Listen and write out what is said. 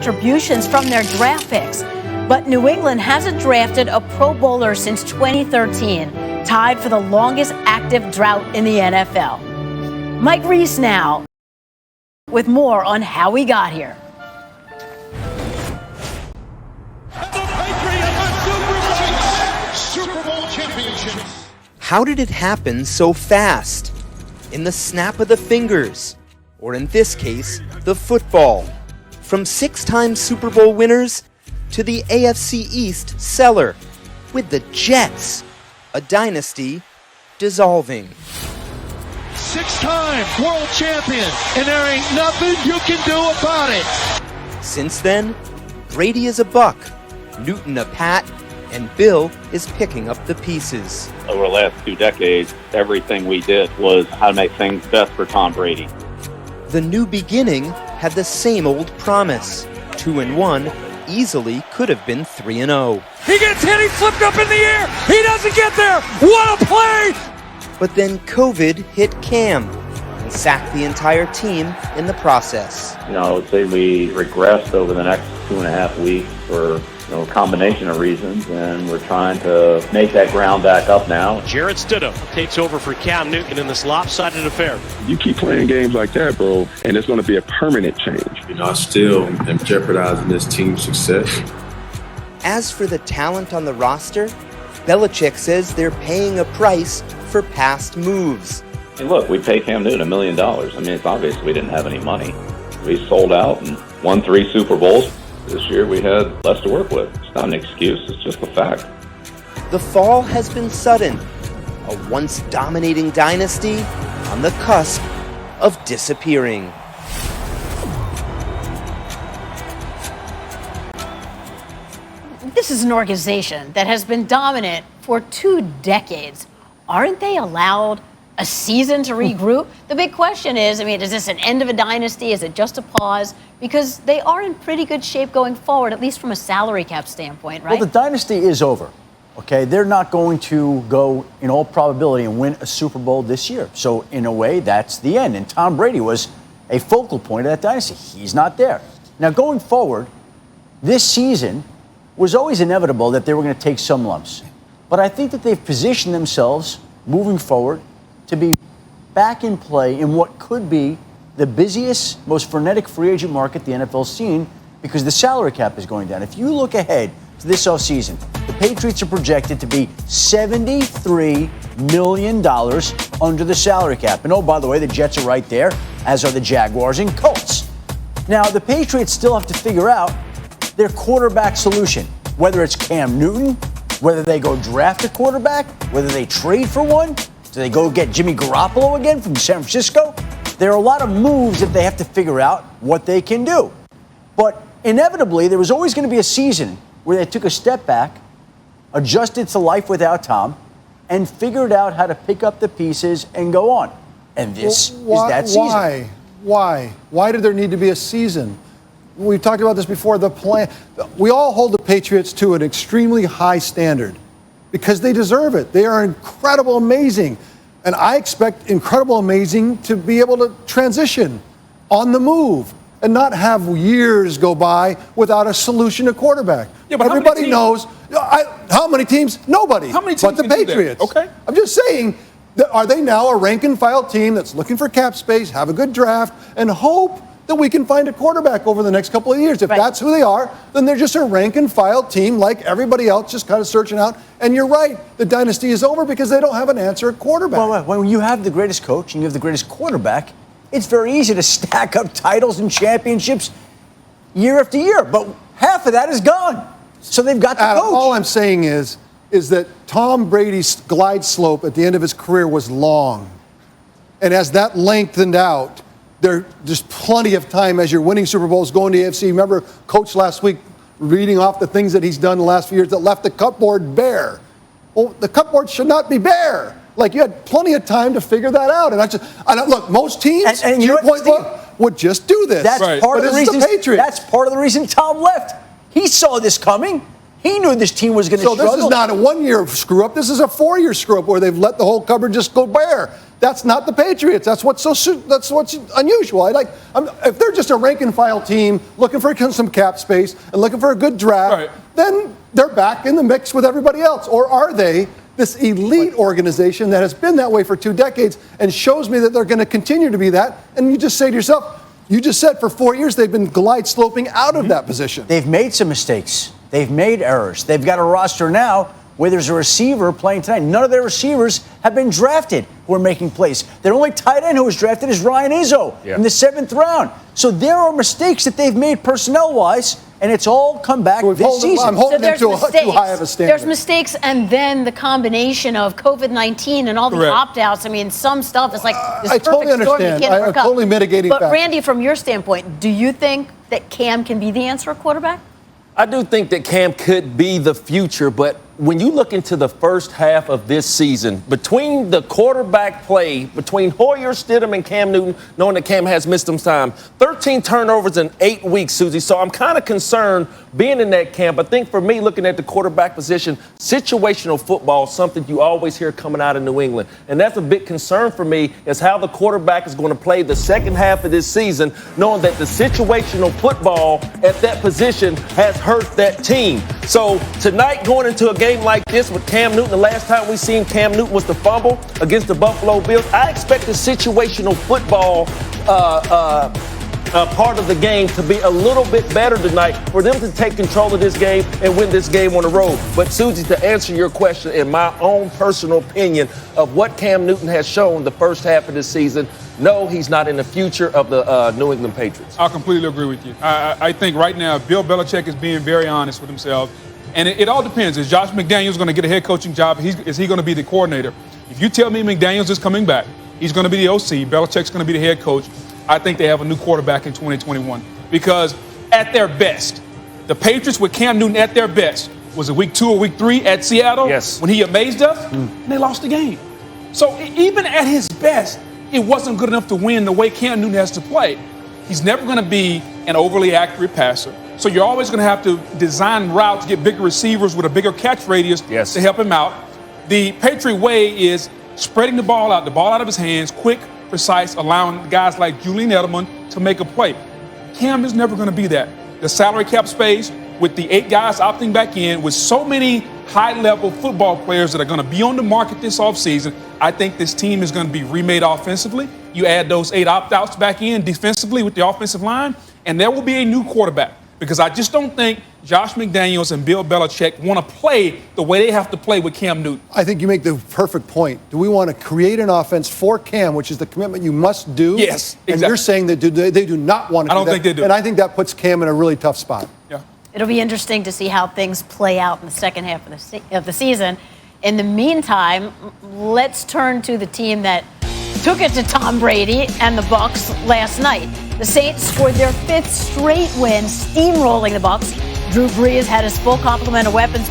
contributions from their draft picks. But New England hasn't drafted a Pro Bowler since 2013, tied for the longest active drought in the NFL. Mike Reese now with more on how we got here. The Patriots are Super Bowl championships. How did it happen so fast? In the snap of the fingers, or in this case, the football. From 6-time Super Bowl winners to the AFC East cellar, with the Jets, a dynasty dissolving. 6-time world champion, and there ain't nothing you can do about it. Since then, Brady is a buck, Newton a pat, and Bill is picking up the pieces. Over the last 2 decades, everything we did was how to make things best for Tom Brady. The new beginning had the same old promise. 2-1 easily could have been 3-0. He gets hit, he's flipped up in the air, he doesn't get there, what a play! But then COVID hit Cam and sacked the entire team in the process. I would say we regressed over the next 2.5 weeks for a combination of reasons, and we're trying to make that ground back up now. Jarrett Stidham takes over for Cam Newton in this lopsided affair. You keep playing games like that, bro, and it's going to be a permanent change. I still am jeopardizing this team's success. As for the talent on the roster, Belichick says they're paying a price for past moves. Hey, look, we paid Cam Newton $1 million. It's obvious we didn't have any money. We sold out and won 3 Super Bowls. This year we had less to work with. It's not an excuse, it's just a fact. The fall has been sudden. A once dominating dynasty on the cusp of disappearing. This is an organization that has been dominant for 2 decades. Aren't they allowed a season to regroup? The big question is, is this an end of a dynasty? Is it just a pause? Because they are in pretty good shape going forward, at least from a salary cap standpoint, right? Well, the dynasty is over, okay? They're not going to go, in all probability, and win a Super Bowl this year. So, in a way, that's the end. And Tom Brady was a focal point of that dynasty. He's not there. Now, going forward, this season was always inevitable that they were going to take some lumps. But I think that they've positioned themselves, moving forward, to be back in play in what could be the busiest, most frenetic free agent market the NFL's seen, because the salary cap is going down. If you look ahead to this offseason, the Patriots are projected to be $73 million under the salary cap. And oh, by the way, the Jets are right there, as are the Jaguars and Colts. Now, the Patriots still have to figure out their quarterback solution, whether it's Cam Newton, whether they go draft a quarterback, whether they trade for one. Do they go get Jimmy Garoppolo again from San Francisco? There are a lot of moves that they have to figure out what they can do. But inevitably, there was always going to be a season where they took a step back, adjusted to life without Tom, and figured out how to pick up the pieces and go on. And this is that season. Why did there need to be a season? We've talked about this before. The plan. We all hold the Patriots to an extremely high standard because they deserve it. They are incredible, amazing. And I expect incredible, amazing to be able to transition on the move and not have years go by without a solution to quarterback. Yeah, but everybody knows. How many teams? Nobody. How many teams but the can do that? Patriots. Okay. I'm just saying, are they now a rank and file team that's looking for cap space, have a good draft, and hope that we can find a quarterback over the next couple of years? If that's who they are, then they're just a rank and file team like everybody else, just kind of searching out. And you're right, the dynasty is over because they don't have an answer at quarterback. Well, when you have the greatest coach and you have the greatest quarterback, it's very easy to stack up titles and championships year after year. But half of that is gone. So they've got the coach. All I'm saying is that Tom Brady's glide slope at the end of his career was long. And as that lengthened out, there's plenty of time as you're winning Super Bowls, going to the AFC. Remember, Coach last week reading off the things that he's done the last few years that left the cupboard bare. Well, the cupboard should not be bare. Like, you had plenty of time to figure that out. And look, most teams, and to your point, would just do this. That's part of the reason. The Patriots. That's part of the reason Tom left. He saw this coming. He knew this team was going to struggle. So this is not a 1-year screw-up. This is a 4-year screw-up where they've let the whole cupboard just go bare. That's not the Patriots. That's what's unusual. If they're just a rank and file team looking for some cap space and looking for a good draft, then they're back in the mix with everybody else. Or are they this elite organization that has been that way for 2 decades and shows me that they're going to continue to be that? And you just say to yourself, you just said for 4 years they've been glide sloping out of that position. They've made some mistakes. They've made errors. They've got a roster now where there's a receiver playing tonight. None of their receivers have been drafted who are making plays. Their only tight end who was drafted is Ryan Izzo in the 7th round. So there are mistakes that they've made personnel-wise, and it's all come back this season. I'm holding them to too high of a standard. There's mistakes, and then the combination of COVID-19 and all the opt-outs. I mean, some stuff is like this perfect storm you can't overcome. I'm totally mitigating But factors. Randy, from your standpoint, do you think that Cam can be the answer at quarterback? I do think that Cam could be the future, but when you look into the first half of this season, between the quarterback play, between Hoyer, Stidham, and Cam Newton, knowing that Cam has missed some time, 13 turnovers in 8 weeks, Susie. So I'm kind of concerned being in that camp. I think for me, looking at the quarterback position, situational football is something you always hear coming out of New England. And that's a big concern for me, is how the quarterback is going to play the second half of this season, knowing that the situational football at that position has hurt that team. So tonight, going into a game like this with Cam Newton, the last time we seen Cam Newton was the fumble against the Buffalo Bills. I expect the situational football part of the game to be a little bit better tonight for them to take control of this game and win this game on the road. But Susie, to answer your question, in my own personal opinion of what Cam Newton has shown the first half of this season, no, he's not in the future of the New England Patriots. I completely agree with you. I think right now Bill Belichick is being very honest with himself. And it all depends. Is Josh McDaniels going to get a head coaching job? Is he going to be the coordinator? If you tell me McDaniels is coming back, he's going to be the OC, Belichick's going to be the head coach, I think they have a new quarterback in 2021. Because at their best, the Patriots with Cam Newton at their best, was it week 2 or week 3 at Seattle? Yes. When he amazed us, and they lost the game. So even at his best, it wasn't good enough to win the way Cam Newton has to play. He's never going to be an overly accurate passer. So you're always going to have to design routes, get bigger receivers with a bigger catch radius to help him out. The Patriot way is spreading the ball out of his hands, quick, precise, allowing guys like Julian Edelman to make a play. Cam is never going to be that. The salary cap space, with the 8 guys opting back in, with so many high-level football players that are going to be on the market this offseason, I think this team is going to be remade offensively. You add those 8 opt-outs back in defensively with the offensive line, and there will be a new quarterback. Because I just don't think Josh McDaniels and Bill Belichick want to play the way they have to play with Cam Newton. I think you make the perfect point. Do we want to create an offense for Cam, which is the commitment you must do? Yes, exactly. And you're saying that they do not want to do that. I don't think they do. And I think that puts Cam in a really tough spot. Yeah. It'll be interesting to see how things play out in the second half of the season. In the meantime, let's turn to the team that took it to Tom Brady and the Bucs last night. The Saints scored their 5th straight win, steamrolling the Bucs. Drew Brees had his full complement of weapons.